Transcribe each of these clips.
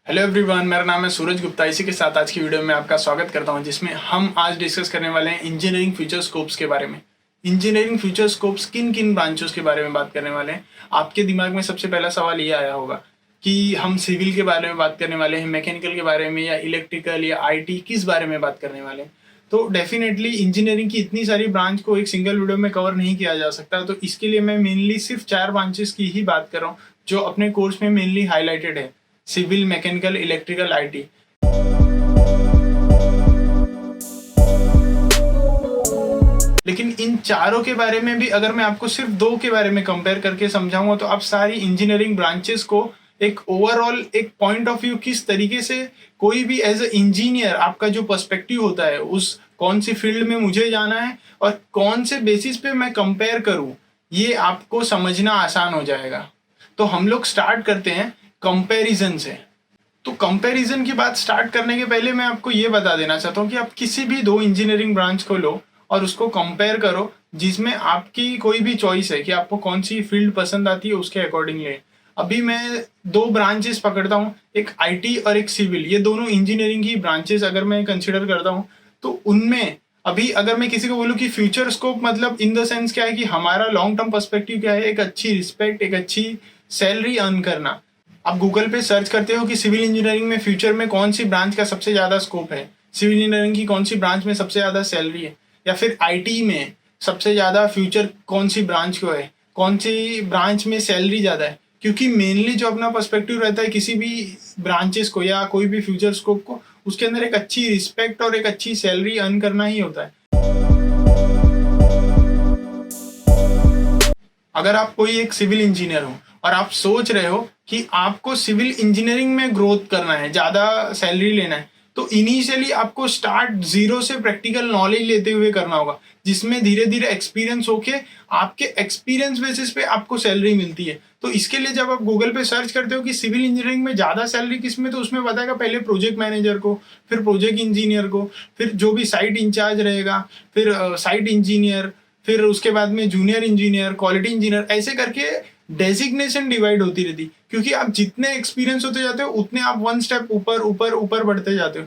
Hello everyone, मेरा नाम है सूरज गुप्ता। इसी के साथ आज की वीडियो में आपका स्वागत करता हूं, जिसमें हम आज डिस्कस करने वाले हैं इंजीनियरिंग फ्यूचर स्कोप्स के बारे में। इंजीनियरिंग फ्यूचर स्कोप्स किन किन ब्रांचों के बारे में बात करने वाले हैं। आपके दिमाग में सबसे पहला सवाल ये आया होगा कि हम सिविल के बारे में बात करने वाले हैं, मैकेनिकल के बारे में, या इलेक्ट्रिकल या IT किस बारे में बात करने वाले हैं। तो डेफिनेटली इंजीनियरिंग की इतनी सारी ब्रांच को एक सिंगल वीडियो में कवर नहीं किया जा सकता, तो इसके लिए मैं मेनली सिर्फ 4 ब्रांचेस की ही बात कर रहा हूँ जो अपने कोर्स में मेनली हाईलाइटेड है: सिविल, मैकेनिकल, इलेक्ट्रिकल, IT। लेकिन इन चारों के बारे में भी अगर मैं आपको सिर्फ 2 के बारे में कंपेयर करके समझाऊंगा तो आप सारी इंजीनियरिंग ब्रांचेस को एक ओवरऑल एक पॉइंट ऑफ व्यू किस तरीके से कोई भी एज अ इंजीनियर आपका जो पर्सपेक्टिव होता है उस कौन सी फील्ड में मुझे जाना है और कौन से बेसिस पे मैं कंपेयर करूं, ये आपको समझना आसान हो जाएगा। तो हम लोग स्टार्ट करते हैं कंपैरिजन से। तो कंपैरिजन की बात स्टार्ट करने के पहले मैं आपको ये बता देना चाहता हूँ कि आप किसी भी 2 इंजीनियरिंग ब्रांच को लो और उसको कंपेयर करो, जिसमें आपकी कोई भी चॉइस है कि आपको कौन सी फील्ड पसंद आती है, उसके अकॉर्डिंग ले। अभी मैं 2 ब्रांचेस पकड़ता हूँ, एक IT और एक सिविल। ये दोनों इंजीनियरिंग की ब्रांचेस अगर मैं कंसिडर करता हूँ तो उनमें अभी अगर मैं किसी को बोलूँ कि फ्यूचर स्कोप मतलब इन द सेंस क्या है कि हमारा लॉन्ग टर्म पर्सपेक्टिव क्या है, एक अच्छी रिस्पेक्ट, एक अच्छी सैलरी अर्न करना। आप गूगल पे सर्च करते हो कि सिविल इंजीनियरिंग में फ्यूचर में कौन सी ब्रांच का सबसे ज़्यादा स्कोप है, सिविल इंजीनियरिंग की कौन सी ब्रांच में सबसे ज़्यादा सैलरी है, या फिर IT में सबसे ज़्यादा फ्यूचर कौन सी ब्रांच को है, कौन सी ब्रांच में सैलरी ज़्यादा है। क्योंकि मेनली जो अपना पर्सपेक्टिव रहता है किसी भी ब्रांचेस को या कोई भी फ्यूचर स्कोप को, उसके अंदर एक अच्छी रिस्पेक्ट और एक अच्छी सैलरी अर्न करना ही होता है। अगर आप कोई एक सिविल इंजीनियर हो और आप सोच रहे हो कि आपको सिविल इंजीनियरिंग में ग्रोथ करना है, ज़्यादा सैलरी लेना है, तो इनिशियली आपको स्टार्ट 0 से प्रैक्टिकल नॉलेज लेते हुए करना होगा, जिसमें धीरे धीरे एक्सपीरियंस होके आपके एक्सपीरियंस बेसिस पे आपको सैलरी मिलती है। तो इसके लिए जब आप गूगल पे सर्च करते हो कि सिविल इंजीनियरिंग में ज़्यादा सैलरी किस में, तो उसमें बताएगा पहले प्रोजेक्ट मैनेजर को, फिर प्रोजेक्ट इंजीनियर को, फिर जो भी साइट इंचार्ज रहेगा, फिर साइट इंजीनियर, फिर उसके बाद में जूनियर इंजीनियर, क्वालिटी इंजीनियर, ऐसे करके डेजिग्नेशन डिवाइड होती रहती। क्योंकि आप जितने एक्सपीरियंस होते जाते हो उतने आप 1 स्टेप ऊपर ऊपर ऊपर बढ़ते जाते हो।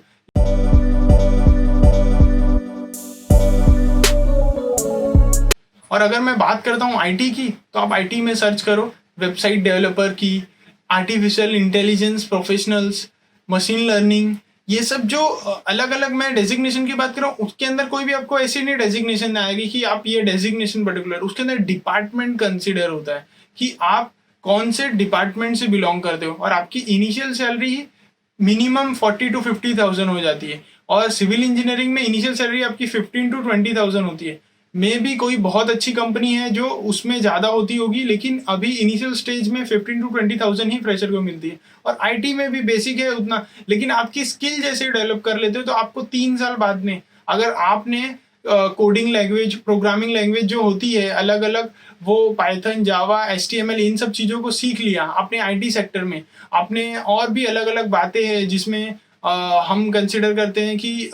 और अगर मैं बात करता हूँ IT की, तो आप IT में सर्च करो वेबसाइट डेवलपर की, artificial intelligence professionals, machine learning, ये सब जो अलग अलग मैं डेजिग्नेशन की बात कर रहा हूँ, उसके अंदर कोई भी आपको ऐसी नहीं डेजिग्नेशन आएगी कि आप ये डेजिग्नेशन पर्टिकुलर, उसके अंदर डिपार्टमेंट कंसिडर होता है कि आप कौन से डिपार्टमेंट से बिलोंग करते हो, और आपकी initial salary he minimum 40 to 50,000 हो जाती है। और सिविल इंजीनियरिंग में इनिशियल सैलरी आपकी 15 to 20,000 होती है। मे भी कोई बहुत अच्छी कंपनी है जो उसमें ज़्यादा होती होगी, लेकिन अभी इनिशियल स्टेज में 15 to 20,000 ही फ्रेशर को मिलती है। और IT में भी बेसिक है उतना, लेकिन आपकी स्किल जैसे डेवलप कर लेते हो तो आपको 3 साल बाद में अगर आपने कोडिंग लैंग्वेज, प्रोग्रामिंग लैंग्वेज जो होती है अलग अलग, वो पाइथन, जावा, HTML, इन सब चीज़ों को सीख लिया आपने IT सेक्टर में, आपने और भी अलग अलग बातें हैं जिसमें हम कंसिडर करते हैं कि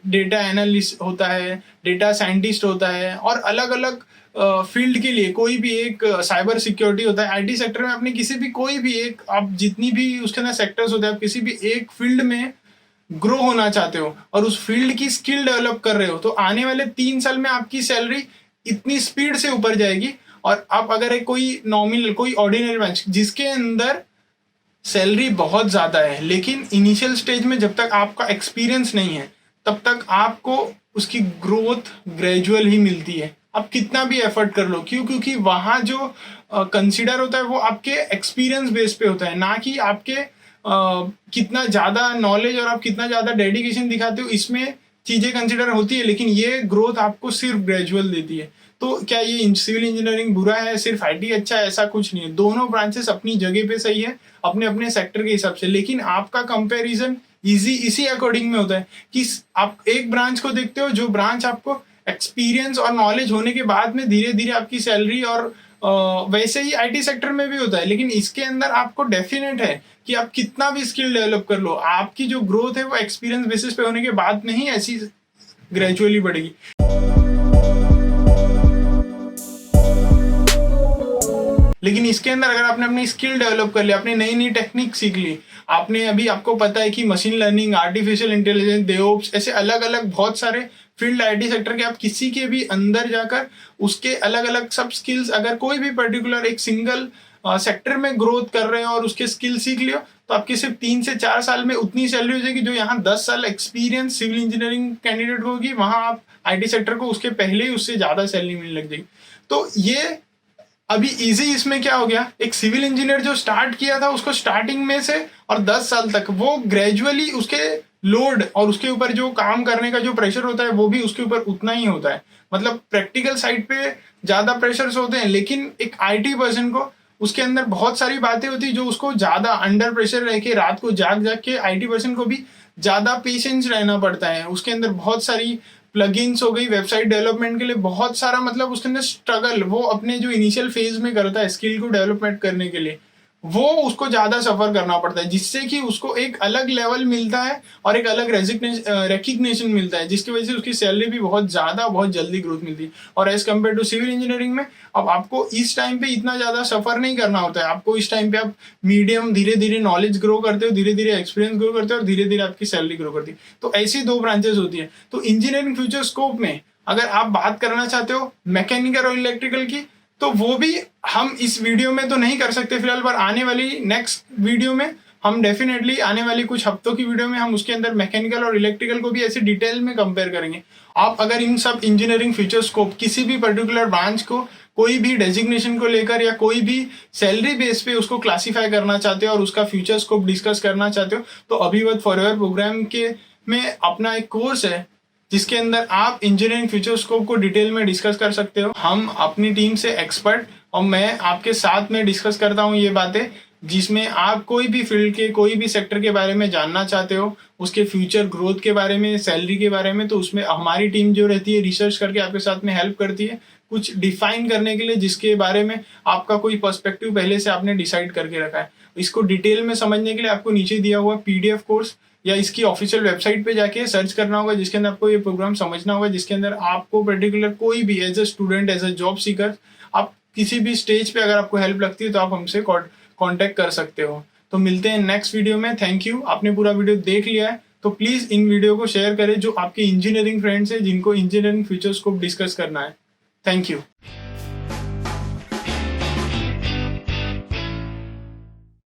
डेटा एनालिस्ट होता है, डेटा साइंटिस्ट होता है, और अलग अलग फील्ड के लिए कोई भी एक साइबर सिक्योरिटी होता है। IT सेक्टर में आपने किसी भी कोई भी एक, आप जितनी भी उसके अंदर सेक्टर्स होते हैं, आप किसी भी एक फील्ड में ग्रो होना चाहते हो और उस फील्ड की स्किल डेवलप कर रहे हो, तो आने वाले 3 साल में आपकी सैलरी इतनी स्पीड से ऊपर जाएगी। और आप अगर एक कोई नॉमिनल, कोई ऑर्डिनरी ब्रांच जिसके अंदर सैलरी बहुत ज़्यादा है, लेकिन इनिशियल स्टेज में जब तक आपका एक्सपीरियंस नहीं है तब तक आपको उसकी ग्रोथ ग्रेजुअल ही मिलती है, आप कितना भी एफर्ट कर लो। क्यों? क्योंकि वहाँ जो कंसिडर होता है वो आपके एक्सपीरियंस बेस पे होता है, ना कि आपके कितना ज़्यादा नॉलेज और आप कितना ज़्यादा डेडिकेशन दिखाते हो, इसमें चीज़ें कंसिडर होती है, लेकिन ये ग्रोथ आपको सिर्फ ग्रेजुअल देती है। तो क्या ये सिविल इंजीनियरिंग बुरा है, सिर्फ IT अच्छा है, ऐसा कुछ नहीं है। दोनों ब्रांचेस अपनी जगह पे सही है अपने अपने सेक्टर के हिसाब से, लेकिन आपका कंपैरिजन इसी अकॉर्डिंग में होता है कि आप एक ब्रांच को देखते हो, जो ब्रांच आपको एक्सपीरियंस और नॉलेज होने के बाद में धीरे धीरे आपकी सैलरी, और वैसे ही IT सेक्टर में भी होता है, लेकिन इसके अंदर आपको डेफिनेट है कि आप कितना भी स्किल डेवलप कर लो, आपकी जो ग्रोथ है वो एक्सपीरियंस बेसिस पे होने के बाद में ही ऐसी ग्रेजुअली बढ़ेगी। लेकिन इसके अंदर अगर आपने अपनी स्किल डेवलप कर लिया, आपने नई नई टेक्निक सीख ली, आपने अभी आपको पता है कि machine learning, artificial intelligence, DevOps, ऐसे अलग अलग बहुत सारे फील्ड आईटी सेक्टर के, आप किसी के भी अंदर जाकर उसके अलग अलग सब स्किल्स, अगर कोई भी पर्टिकुलर एक सिंगल सेक्टर में ग्रोथ कर रहे हो और उसके स्किल सीख लियो, तो आपकी सिर्फ 3 से 4 साल में उतनी सैलरी हो जाएगी जो यहाँ 10 साल एक्सपीरियंस सिविल इंजीनियरिंग कैंडिडेट होगी, वहां आप आईटी सेक्टर को उसके पहले ही उससे ज्यादा सैलरी मिलने लग जाएगी। तो ये अभी इजी इसमें क्या हो गया, एक सिविल इंजीनियर जो स्टार्ट किया था उसको स्टार्टिंग में से और 10 साल तक वो ग्रेजुअली उसके लोड और उसके ऊपर जो काम करने का जो प्रेशर होता है वो भी उसके ऊपर उतना ही होता है। मतलब प्रैक्टिकल साइड पे ज्यादा प्रेशर्स होते हैं, लेकिन एक आईटी पर्सन को उसके अंदर बहुत सारी बातें होती है जो उसको ज्यादा अंडर प्रेशर रह के रात को जाग जाग के, आईटी पर्सन को भी ज्यादा पेशेंस रहना पड़ता है। उसके अंदर बहुत सारी प्लगइन्स हो गई वेबसाइट डेवलपमेंट के लिए, बहुत सारा मतलब उसके अंदर स्ट्रगल, वो अपने जो इनिशियल फेज में करता है स्किल को डेवलपमेंट करने के लिए, वो उसको ज्यादा सफर करना पड़ता है, जिससे कि उसको एक अलग लेवल मिलता है और एक अलग रिकग्निशन मिलता है, जिसकी वजह से उसकी सैलरी भी बहुत ज्यादा बहुत जल्दी ग्रोथ मिलती है। और as compare to civil engineering में अब आपको इस टाइम पे इतना ज्यादा सफर नहीं करना होता है। आपको इस टाइम पे आप मीडियम धीरे धीरे नॉलेज ग्रो करते हो, धीरे धीरे एक्सपीरियंस ग्रो करते हो और धीरे धीरे आपकी सैलरी ग्रो करती है। तो ऐसी 2 ब्रांचेस होती है। तो इंजीनियरिंग फ्यूचर स्कोप में अगर आप बात करना चाहते हो मैकेनिकल और इलेक्ट्रिकल की, तो वो भी हम इस वीडियो में तो नहीं कर सकते फिलहाल, पर आने वाली नेक्स्ट वीडियो में हम डेफिनेटली, आने वाली कुछ हफ्तों की वीडियो में हम उसके अंदर मैकेनिकल और इलेक्ट्रिकल को भी ऐसे डिटेल में कंपेयर करेंगे। आप अगर इन सब इंजीनियरिंग फ्यूचर स्कोप किसी भी पर्टिकुलर ब्रांच को कोई भी डेजिग्नेशन को लेकर या कोई भी सैलरी बेस पे उसको क्लासीफाई करना चाहते हो और उसका फ्यूचर स्कोप डिस्कस करना चाहते हो, तो अभिवत फॉरएवर प्रोग्राम के में अपना एक कोर्स है जिसके अंदर आप इंजीनियरिंग फ्यूचर स्कोप को डिटेल में डिस्कस कर सकते हो। हम अपनी टीम से एक्सपर्ट और मैं आपके साथ में डिस्कस करता हूँ ये बातें, जिसमें आप कोई भी फील्ड के कोई भी सेक्टर के बारे में जानना चाहते हो, उसके फ्यूचर ग्रोथ के बारे में, सैलरी के बारे में, तो उसमें हमारी टीम जो रहती है रिसर्च करके आपके साथ में हेल्प करती है कुछ डिफाइन करने के लिए, जिसके बारे में आपका कोई पर्सपेक्टिव पहले से आपने डिसाइड करके रखा है। इसको डिटेल में समझने के लिए आपको नीचे दिया हुआ पीडीएफ कोर्स या इसकी ऑफिशियल वेबसाइट पे जाके सर्च करना होगा, जिसके अंदर आपको ये प्रोग्राम समझना होगा, जिसके अंदर आपको पर्टिकुलर कोई भी as a student, as a job seeker, आप किसी भी स्टेज पे अगर आपको हेल्प लगती है तो आप हमसे कांटेक्ट कर सकते हो। तो मिलते हैं नेक्स्ट वीडियो में। Thank you. आपने पूरा वीडियो देख लिया है तो प्लीज इन वीडियो को शेयर करें जो आपके इंजीनियरिंग फ्रेंड्स है जिनको इंजीनियरिंग फ्यूचर स्कोप डिस्कस करना है। Thank you.